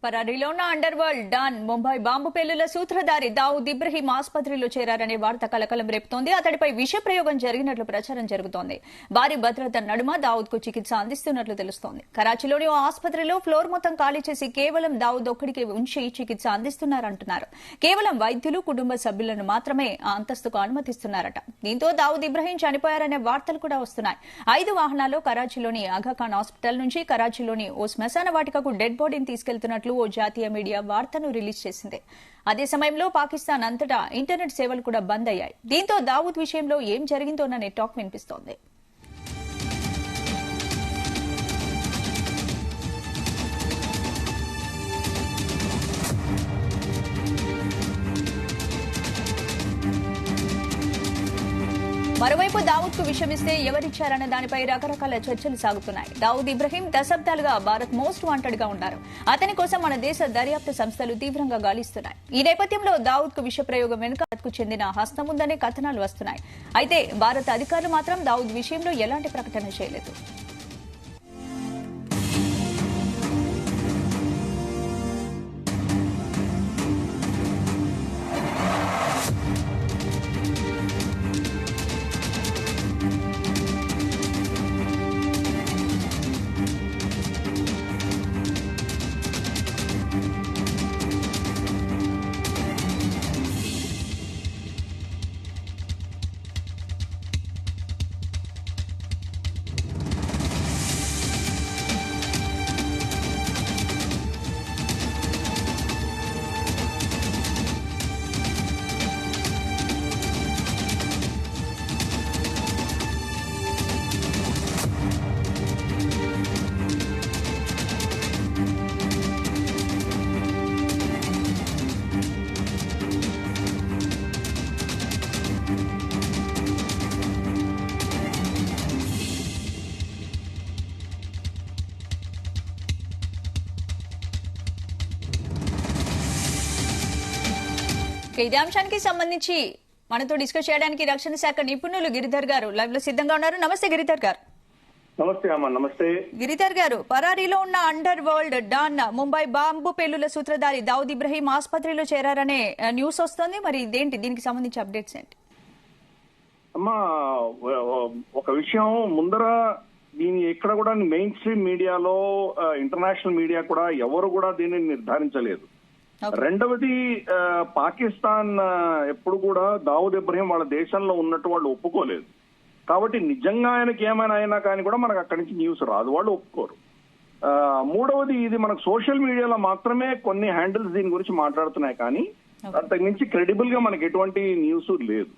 పరారీలో ఉన్న underworld don Mumbai bomb పేలుళ్ల సూత్రధారి దావుద్ ఇబ్రహీం ఆసుపత్రిలో చేరారనే వార్త కలకలం రేపుతోంది. అతడిపై విష ప్రయోగం జరిగినట్లు ప్రచారం జరుగుతోంది. భారీ భద్రత నడుమ దావుద్ కు చికిత్స అందిస్తున్నట్లు తెలుస్తోంది. కరాచీలోని ఓ ఆసుపత్రిలో ఫ్లోర్ మొత్తం ఖాళీ చేసి కేవలం దావుద్ ఒక్కడికి ఉంచి చికిత్స అందిస్తున్నారంటున్నారు. కేవలం వైద్యులు, కుటుంబ సభ్యులను మాత్రమే ఆ అంతస్తుకు అనుమతిస్తున్నారట. దీంతో దావుద్ ఇబ్రహీం చనిపోయారనే వార్తలు కూడా వస్తున్నాయి. 5 వాహనాల్లో కరాచీలోని ఆగాఖాన్ హాస్పిటల్ నుంచి కరాచీలోని ఓ శ్మశాన వాటికకు డెడ్ బాడీని తీసుకెళ్తున్నట్లు ఓ జాతీయ మీడియా వార్తను రిలీజ్ చేసింది. అదే సమయంలో పాకిస్తాన్ అంతటా ఇంటర్నెట్ సేవలు కూడా బంద్ అయ్యాయి. దీంతో దావుద్ విషయంలో ఏం జరిగిందోననే టాక్ వినిపిస్తోంది. మరోవైపు దావుద్ కు విషమిస్తే ఎవరిచ్చారన్న దానిపై రకరకాల చర్చలు సాగుతున్నాయి. దావుద్ ఇబ్రహీం దశాబ్దాలుగా భారత్ మోస్ట్ వాంటెడ్ గా ఉన్నారు. అతని కోసం మన దేశ దర్యాప్తు సంస్థలు తీవ్రంగా గాలిస్తున్నాయి. ఈ నేపథ్యంలో దావుద్ కు విష ప్రయోగం వెనుక భారత్కు చెందిన హస్తం ఉందనే కథనాలు వస్తున్నాయి. అయితే భారత అధికారులు మాత్రం దావుద్ విషయంలో ఎలాంటి ప్రకటన చేయలేదు. ఇదే అంశానికి సంబంధించి మనతో డిస్కస్ చేయడానికి రక్షణ శాఖ నిపుణులు గిరిధర్ గారు లైవ్ లో సిద్ధంగా ఉన్నారు. నమస్తే గిరిధర్ గారు. నమస్తే అమ్మా. నమస్తే గిరిధర్ గారు. పరారీలో ఉన్న underworld don Mumbai bomb పేలుళ్ల సూత్రధారి దావుద్ ఇబ్రహీం ఆసుపత్రిలో చేరారనే న్యూస్ వస్తోంది. మరి ఇదేంటి, దీనికి సంబంధించి అప్డేట్స్ ఏంటి? అమ్మా, ఒక విషయం ముందర దీని ఎక్కడ కూడా మెయిన్ స్ట్రీమ్ మీడియాలో, ఇంటర్నేషనల్ మీడియా కూడా ఎవరు కూడా దీన్ని నిర్ధారించలేదు. రెండవది, పాకిస్తాన్ ఎప్పుడు కూడా దావుద్ ఇబ్రహీం వాళ్ళ దేశంలో ఉన్నట్టు వాళ్ళు ఒప్పుకోలేదు. కాబట్టి నిజంగా ఆయనకి ఏమైనా అయినా కానీ కూడా మనకు అక్కడి నుంచి న్యూస్ రాదు, వాళ్ళు ఒప్పుకోరు. మూడవది, ఇది మనకు సోషల్ మీడియాలో మాత్రమే కొన్ని హ్యాండిల్స్ దీని గురించి మాట్లాడుతున్నాయి, కానీ అంతకు మించి క్రెడిబుల్ గా మనకి ఎటువంటి న్యూస్ లేదు.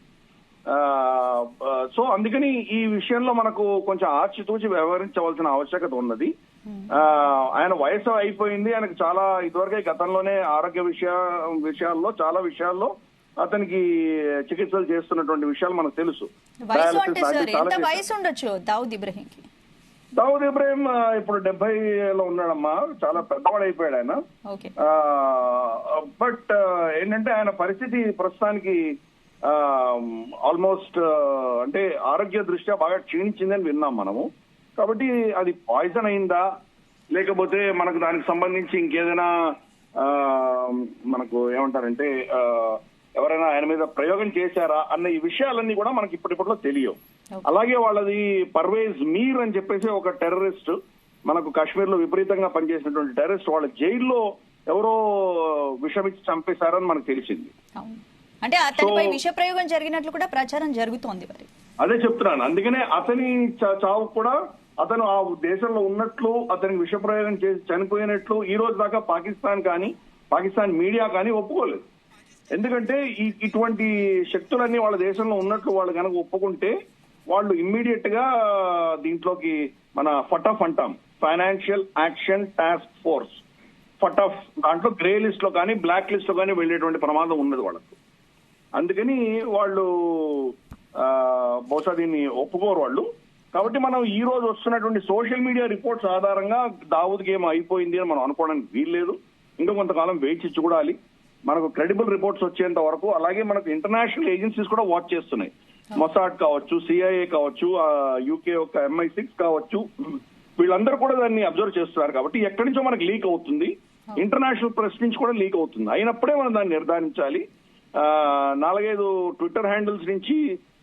సో అందుకని ఈ విషయంలో మనకు కొంచెం ఆచితూచి వ్యవహరించవలసిన ఆవశ్యకత ఉన్నది. ఆయన వయసు అయిపోయింది, ఆయనకు చాలా ఇదివరకే గతంలోనే ఆరోగ్య విషయాల్లో చాలా విషయాల్లో అతనికి చికిత్సలు చేస్తున్నటువంటి విషయాలు మనకు తెలుసు. దావుద్ ఇబ్రహీంకి దావుద్ ఇబ్రహీం ఇప్పుడు 70లో ఉన్నాడమ్మా, చాలా పెద్దవాడు అయిపోయాడు ఆయన. బట్ ఏంటంటే ఆయన పరిస్థితి ప్రస్తుతానికి ఆల్మోస్ట్ అంటే ఆరోగ్య దృష్ట్యా బాగా క్షీణించిందని విన్నాం మనము. కాబట్టి అది పాయిజన్ అయిందా, లేకపోతే మనకు దానికి సంబంధించి ఇంకేదైనా మనకు ఏమంటారంటే ఎవరైనా ఆయన మీద ప్రయోగం చేశారా అన్న ఈ విషయాలన్నీ కూడా మనకి ఇప్పటిలో తెలియవు. అలాగే వాళ్ళది పర్వేజ్ మీర్ అని చెప్పేసి ఒక టెర్రరిస్ట్, మనకు కాశ్మీర్ లో విపరీతంగా పనిచేసినటువంటి టెర్రరిస్ట్, వాళ్ళ జైల్లో ఎవరో విషమిచ్చి చంపేశారని మనకు తెలిసింది. అంటే అతనిపై విష ప్రయోగం జరిగినట్లు కూడా ప్రచారం జరుగుతోంది. మరి అదే చెప్తున్నాను, అందుకనే అతని చావు కూడా అతను ఆ దేశంలో ఉన్నట్లు, అతనికి విష ప్రయోగం చేసి చనిపోయినట్లు ఈ రోజు దాకా పాకిస్తాన్ మీడియా కానీ ఒప్పుకోలేదు. ఎందుకంటే ఇటువంటి శక్తులన్నీ వాళ్ళ దేశంలో ఉన్నట్లు వాళ్ళు కనుక ఒప్పుకుంటే వాళ్ళు ఇమ్మీడియట్ గా దీంట్లోకి మన ఫటఫ్ అంటాం, ఫైనాన్షియల్ యాక్షన్ టాస్క్ ఫోర్స్, ఫటఫ్, దాంట్లో గ్రే లిస్ట్ లో కానీ బ్లాక్ లిస్ట్ లో కానీ వెళ్లేటువంటి ప్రమాదం ఉన్నది వాళ్ళకు. అందుకని వాళ్ళు బహుశా దీన్ని ఒప్పుకోరు వాళ్ళు. కాబట్టి మనం ఈ రోజు వస్తున్నటువంటి సోషల్ మీడియా రిపోర్ట్స్ ఆధారంగా దావుద్ గేమ్ అయిపోయింది అని మనం అనుకోవడానికి వీల్లేదు. ఇంకా కొంతకాలం వేచి చూడాలి, మనకు క్రెడిబుల్ రిపోర్ట్స్ వచ్చేంత వరకు. అలాగే మనకు ఇంటర్నేషనల్ ఏజెన్సీస్ కూడా వాచ్ చేస్తున్నాయి, మొసాడ్ కావచ్చు, సిఐఏ కావచ్చు, యూకే యొక్క MI6 కావచ్చు, వీళ్ళందరూ కూడా దాన్ని అబ్జర్వ్ చేస్తున్నారు. కాబట్టి ఎక్కడి నుంచో మనకు లీక్ అవుతుంది. ఇంటర్నేషనల్ ప్రెస్ నుంచి కూడా లీక్ అవుతుంది. అయినప్పుడే మనం దాన్ని నిర్ధారించాలి. 4-5 ట్విట్టర్ హ్యాండిల్స్ నుంచి,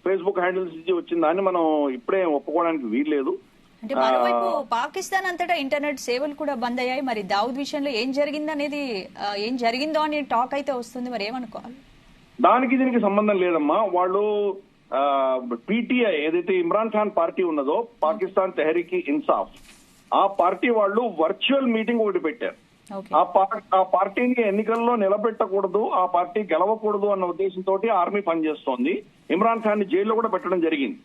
ఫేస్బుక్ హ్యాండిల్స్ నుంచి వచ్చిన దాన్ని మనం ఇప్పుడే ఒప్పుకోవడానికి వీల్లేదు. అంటే మరోవైపు పాకిస్తాన్ అంతటా ఇంటర్నెట్ సేవలు కూడా బంద్ అయ్యాయి. మరి దావుద్ విషయంలో ఏం జరిగిందో అని టాక్ అయితే వస్తుంది. మరి ఏమనుకోవాలి? దానికి దీనికి సంబంధం లేదమ్మా. వాళ్ళు పీటీఐ ఏదైతే ఇమ్రాన్ ఖాన్ పార్టీ ఉన్నదో, పాకిస్తాన్ తెహరీకి ఇన్సాఫ్, ఆ పార్టీ వాళ్ళు వర్చువల్ మీటింగ్ ఒకటి పెట్టారు. ఆ పార్టీని ఎన్నికల్లో నిలబెట్టకూడదు, ఆ పార్టీ గెలవకూడదు అన్న ఉద్దేశంతో ఆర్మీ పనిచేస్తోంది. ఇమ్రాన్ ఖాన్ ని జైల్లో కూడా పెట్టడం జరిగింది.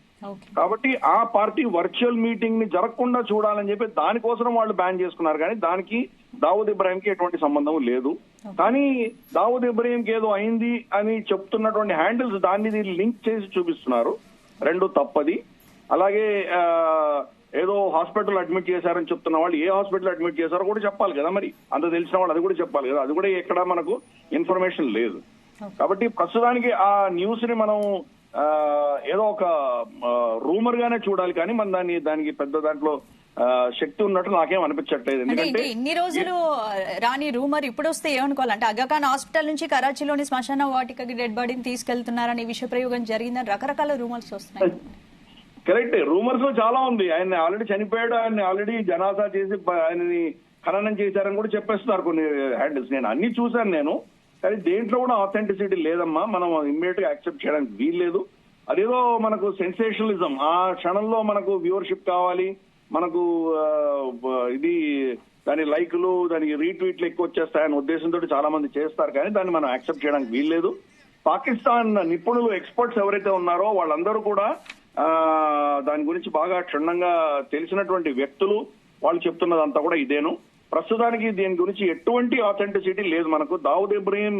కాబట్టి ఆ పార్టీ వర్చువల్ మీటింగ్ ని జరగకుండా చూడాలని చెప్పి దానికోసం వాళ్ళు బ్యాన్ చేసుకున్నారు. కానీ దానికి దావూద్ ఇబ్రాహింకి ఎటువంటి సంబంధం లేదు. కానీ దావూద్ ఇబ్రాహింకి ఏదో అయింది అని చెప్తున్నటువంటి హ్యాండిల్స్ దాన్ని లింక్ చేసి చూపిస్తున్నారు. రెండు తప్పది. అలాగే ఏదో హాస్పిటల్ అడ్మిట్ చేశారని చెప్తున్న వాళ్ళు ఏ హాస్పిటల్ అడ్మిట్ చేశారో కూడా చెప్పాలి కదా. మరి అంత తెలిసిన వాళ్ళు అది కూడా చెప్పాలి కదా. అది కూడా ఎక్కడ మనకు ఇన్ఫర్మేషన్ లేదు. కాబట్టి ప్రస్తుతానికి ఆ న్యూస్ ని మనం ఏదో ఒక రూమర్ గానే చూడాలి. కానీ మనం దానికి పెద్ద దాంట్లో శక్తి ఉన్నట్టు నాకేం అనిపించట్లేదు. ఎందుకంటే ఇన్ని రోజులు రాని రూమర్ ఇప్పుడు వస్తే ఏమనుకోవాలంటే అగాఖాన్ హాస్పిటల్ నుంచి కరాచీలోని శ్మశాన వాటికకి డెడ్ బాడీని తీసుకెళ్తున్నారని విష ప్రయోగం జరిగిందని రకరకాల రూమర్స్ వస్తున్నాయి. కరెక్ట్. రూమర్స్ లో చాలా ఉంది. ఆయన ఆల్రెడీ చనిపోయాడు, ఆయన ఆల్రెడీ జనాసా చేసి ఆయనని ఖననం చేశారని కూడా చెప్పేస్తున్నారు కొన్ని హ్యాండిల్స్. నేను అన్ని చూశాను కానీ దేంట్లో కూడా ఆథెంటిసిటీ లేదమ్మా. మనం ఇమ్మీడియట్ గా యాక్సెప్ట్ చేయడానికి వీల్లేదు. అదేదో మనకు సెన్సేషనలిజం, ఆ క్షణంలో మనకు వ్యూవర్షిప్ కావాలి, మనకు ఇది దాని లైక్లు, దానికి రీట్వీట్లు ఎక్కువ వచ్చేస్తాయనే ఉద్దేశంతో చాలా మంది చేస్తారు. కానీ దాన్ని మనం యాక్సెప్ట్ చేయడానికి వీల్లేదు. పాకిస్తాన్ నిపుణులు, ఎక్స్పర్ట్స్ ఎవరైతే ఉన్నారో వాళ్ళందరూ కూడా దాని గురించి బాగా క్షుణ్ణంగా తెలిసినటువంటి వ్యక్తులు. వాళ్ళు చెప్తున్నదంతా కూడా ఇదేను. ప్రస్తుతానికి దీని గురించి ఎటువంటి ఆథెంటిసిటీ లేదు మనకు. దావూద్ ఇబ్రాహిం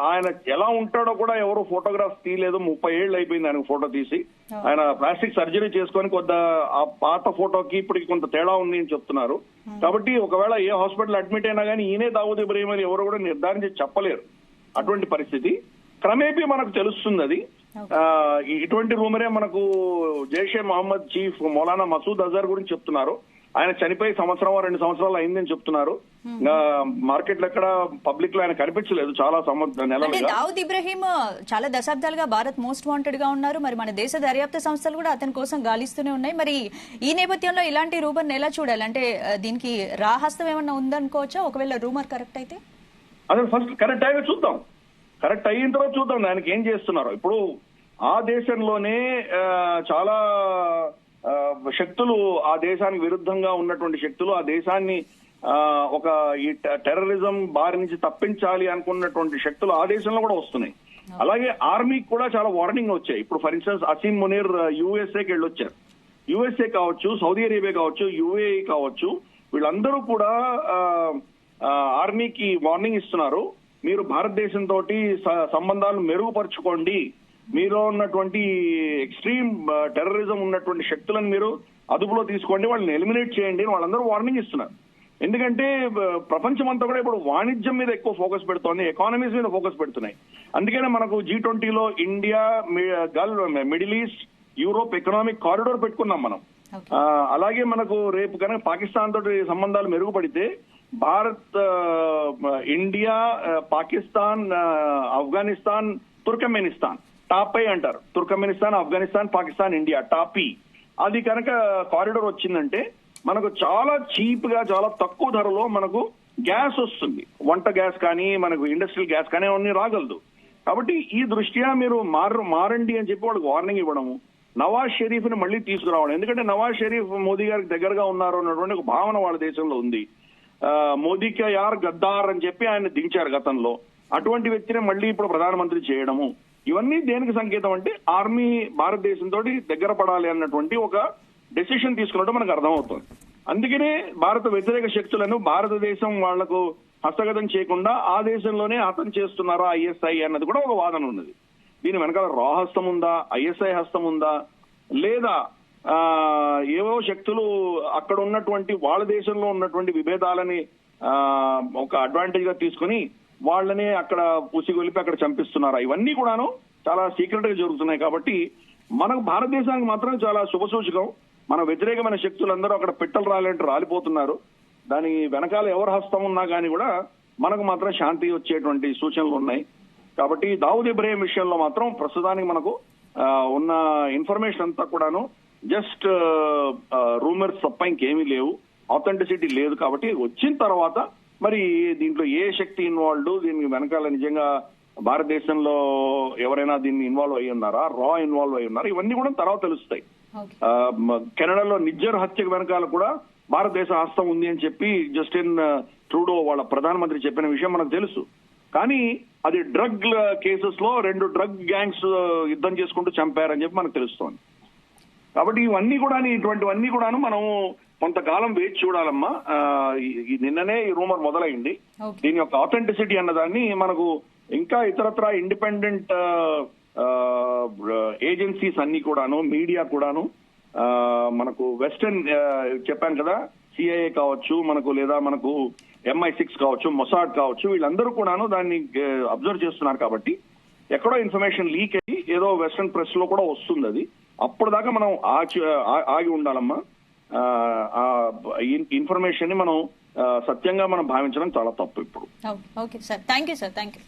ఆయన ఎలా ఉంటాడో కూడా ఎవరు ఫోటోగ్రాఫ్ తీయలేదు. 30 ఏళ్ళు అయిపోయింది ఆయనకు ఫోటో తీసి. ఆయన ప్లాస్టిక్ సర్జరీ చేసుకొని ఆ పాత ఫోటోకి ఇప్పటికి కొంత తేడా ఉంది అని చెప్తున్నారు. కాబట్టి ఒకవేళ ఏ హాస్పిటల్ అడ్మిట్ అయినా కానీ ఈయనే దావూద్ ఇబ్రాహిం అని ఎవరు కూడా నిర్ధారించి చెప్పలేరు. అటువంటి పరిస్థితి క్రమేపీ మనకు తెలుస్తుంది. అది ఇటువంటి రూమరే మనకు జైషే మహమ్మద్ చీఫ్ మౌలానా మసూద్ అజర్ గురించి చెప్తున్నారు. ఆయన చనిపోయి 1-2 సంవత్సరాలు అయిందని చెప్తున్నారు. మార్కెట్ లో ఎక్కడ పబ్లిక్ లో ఆయన కనిపించలేదు చాలా నెలలుగా. దావూద్ ఇబ్రాహిం చాలా దశాబ్దాలుగా భారత్ మోస్ట్ వాంటెడ్ గా ఉన్నారు. మరి మన దేశ దర్యాప్తు సంస్థలు కూడా అతని కోసం గాలిస్తూనే ఉన్నాయి. మరి ఈ నేపథ్యంలో ఇలాంటి రూమర్ ఎలా చూడాలి? అంటే దీనికి రాహస్తం ఏమన్నా ఉందనుకోవచ్చా ఒకవేళ రూమర్ కరెక్ట్ అయితే? అదే ఫస్ట్ కరెక్ట్ అయ్యాక చూద్దాం. కరెక్ట్ అయిన తర్వాత చూద్దాం దానికి ఏం చేస్తున్నారు. ఇప్పుడు ఆ దేశంలోనే చాలా శక్తులు, ఆ దేశానికి విరుద్ధంగా ఉన్నటువంటి శక్తులు ఆ దేశాన్ని ఒక ఈ టెర్రరిజం బారి నుంచి తప్పించాలి అనుకున్నటువంటి శక్తులు ఆ దేశంలో కూడా వస్తున్నాయి. అలాగే ఆర్మీకి కూడా చాలా వార్నింగ్ వచ్చాయి. ఇప్పుడు ఫర్ ఇన్స్టెన్స్ అసీం మునీర్ యుఎస్ఏకి వెళ్ళొచ్చారు. యుఎస్ఏ కావచ్చు, సౌదీ అరేబియా కావచ్చు, యుఏఈ కావచ్చు, వీళ్ళందరూ కూడా ఆర్మీకి వార్నింగ్ ఇస్తున్నారు. మీరు భారతదేశంతో సంబంధాలు మెరుగుపరుచుకోండి, మీలో ఉన్నటువంటి ఎక్స్ట్రీమ్ టెర్రరిజం ఉన్నటువంటి శక్తులను మీరు అదుపులో తీసుకోండి, వాళ్ళని ఎలిమినేట్ చేయండి అని వాళ్ళందరూ వార్నింగ్ ఇస్తున్నారు. ఎందుకంటే ప్రపంచం అంతా కూడా ఇప్పుడు వాణిజ్యం మీద ఎక్కువ ఫోకస్ పెడుతోంది, ఎకానమీస్ మీద ఫోకస్ పెడుతున్నాయి. అందుకనే మనకు G20లో India, middle east, Europe economic corridor పెట్టుకున్నాం మనం. అలాగే మనకు రేపు కనుక పాకిస్తాన్ తోటి సంబంధాలు మెరుగుపడితే Bharat, India, Pakistan, Afghanistan, Turkmenistan TAPI అంటారు. Turkmenistan, Afghanistan, Pakistan, India TAPI. అది కనుక కారిడోర్ వచ్చిందంటే మనకు చాలా చీప్ గా, చాలా తక్కువ ధరలో మనకు గ్యాస్ వస్తుంది. వంట గ్యాస్ కానీ, మనకు ఇండస్ట్రియల్ గ్యాస్ కానీ అవన్నీ రాగలదు. కాబట్టి ఈ దృష్ట్యా మీరు మారండి అని చెప్పి వాళ్ళకి వార్నింగ్ ఇవ్వడము, నవాజ్ షరీఫ్ ని మళ్ళీ తీసుకురావడం. ఎందుకంటే నవాజ్ షరీఫ్ మోదీ గారికి దగ్గరగా ఉన్నారు అన్నటువంటి ఒక భావన వాళ్ళ దేశంలో ఉంది. మోదీకి యార్ గద్దార్ అని చెప్పి ఆయన దించారు గతంలో. అటువంటి వ్యక్తిని మళ్ళీ ఇప్పుడు ప్రధానమంత్రి చేయడము, ఇవన్నీ దేనికి సంకేతం అంటే ఆర్మీ భారతదేశంతో దగ్గర పడాలి అన్నటువంటి ఒక డెసిషన్ తీసుకున్నట్టు మనకు అర్థమవుతుంది. అందుకనే భారత వ్యతిరేక శక్తులను భారతదేశం వాళ్లకు హస్తగతం చేయకుండా ఆ దేశంలోనే హతం చేస్తున్నారా ఐఎస్ఐ అన్నది కూడా ఒక వాదన ఉన్నది. దీని వెనకాల రా హస్తం ఉందా, ఐఎస్ఐ హస్తం ఉందా, లేదా ఏవో శక్తులు అక్కడ ఉన్నటువంటి వాళ్ళ దేశంలో ఉన్నటువంటి విభేదాలని ఒక అడ్వాంటేజ్ గా తీసుకుని వాళ్ళని అక్కడ పుసిగొలిపి అక్కడ చంపిస్తున్నారా, ఇవన్నీ కూడాను చాలా సీక్రెట్ గా జరుగుతున్నాయి. కాబట్టి మనకు భారతదేశానికి మాత్రం చాలా శుభసూచకం. మన వ్యతిరేకమైన శక్తులందరూ అక్కడ పిట్టలు రాలంటే రాలిపోతున్నారు. దాని వెనకాల ఎవరు హస్తం ఉన్నా కానీ కూడా మనకు మాత్రం శాంతి వచ్చేటువంటి సూచనలు ఉన్నాయి. కాబట్టి దావుద్ ఇబ్రహీం విషయంలో మాత్రం ప్రస్తుతానికి మనకు ఉన్న ఇన్ఫర్మేషన్ అంతా కూడాను జస్ట్ రూమర్స్ తప్ప ఇంకేమీ లేవు, ఆథెంటిసిటీ లేదు. కాబట్టి వచ్చిన తర్వాత మరి దీంట్లో ఏ శక్తి ఇన్వాల్వ్డ్, దీనికి వెనకాల నిజంగా భారతదేశంలో ఎవరైనా దీన్ని ఇన్వాల్వ్ అయ్యి ఉన్నారా, రా ఇన్వాల్వ్ అయ్యి ఉన్నారా, ఇవన్నీ కూడా తర్వాత తెలుస్తాయి. కెనడాలో నిజ్జర్ హత్యకు వెనకాల కూడా భారతదేశ హస్తం ఉంది అని చెప్పి జస్టిన్ ట్రూడో వాళ్ళ ప్రధానమంత్రి చెప్పిన విషయం మనకు తెలుసు. కానీ అది డ్రగ్ కేసెస్ లో 2 డ్రగ్ గ్యాంగ్స్ యుద్ధం చేసుకుంటూ చంపారని చెప్పి మనకు తెలుస్తోంది. కాబట్టి ఇటువంటివన్నీ కూడాను మనం కొంతకాలం వేచి చూడాలమ్మా. నిన్ననే ఈ రూమర్ మొదలైంది. దీని యొక్క ఆథెంటిసిటీ అన్నదాన్ని మనకు ఇంకా ఇతరత్ర ఇండిపెండెంట్ ఏజెన్సీస్ అన్ని కూడాను, మీడియా కూడాను, మనకు వెస్టర్న్ చెప్పాను కదా, సిఐఏ కావచ్చు మనకు, లేదా మనకు MI6 కావచ్చు, మొసాడ్ కావచ్చు, వీళ్ళందరూ కూడాను దాన్ని అబ్జర్వ్ చేస్తున్నారు. కాబట్టి ఎక్కడో ఇన్ఫర్మేషన్ లీక్ అయ్యి ఏదో వెస్టర్న్ ప్రెస్ లో కూడా వస్తుంది. అది అప్పటిదాకా మనం ఆగి ఉండాలమ్మా. ఇన్ఫర్మేషన్ ని మనం సత్యంగా మనం భావించడం చాలా తప్పు ఇప్పుడు. Okay sir, thank you sir, thank you.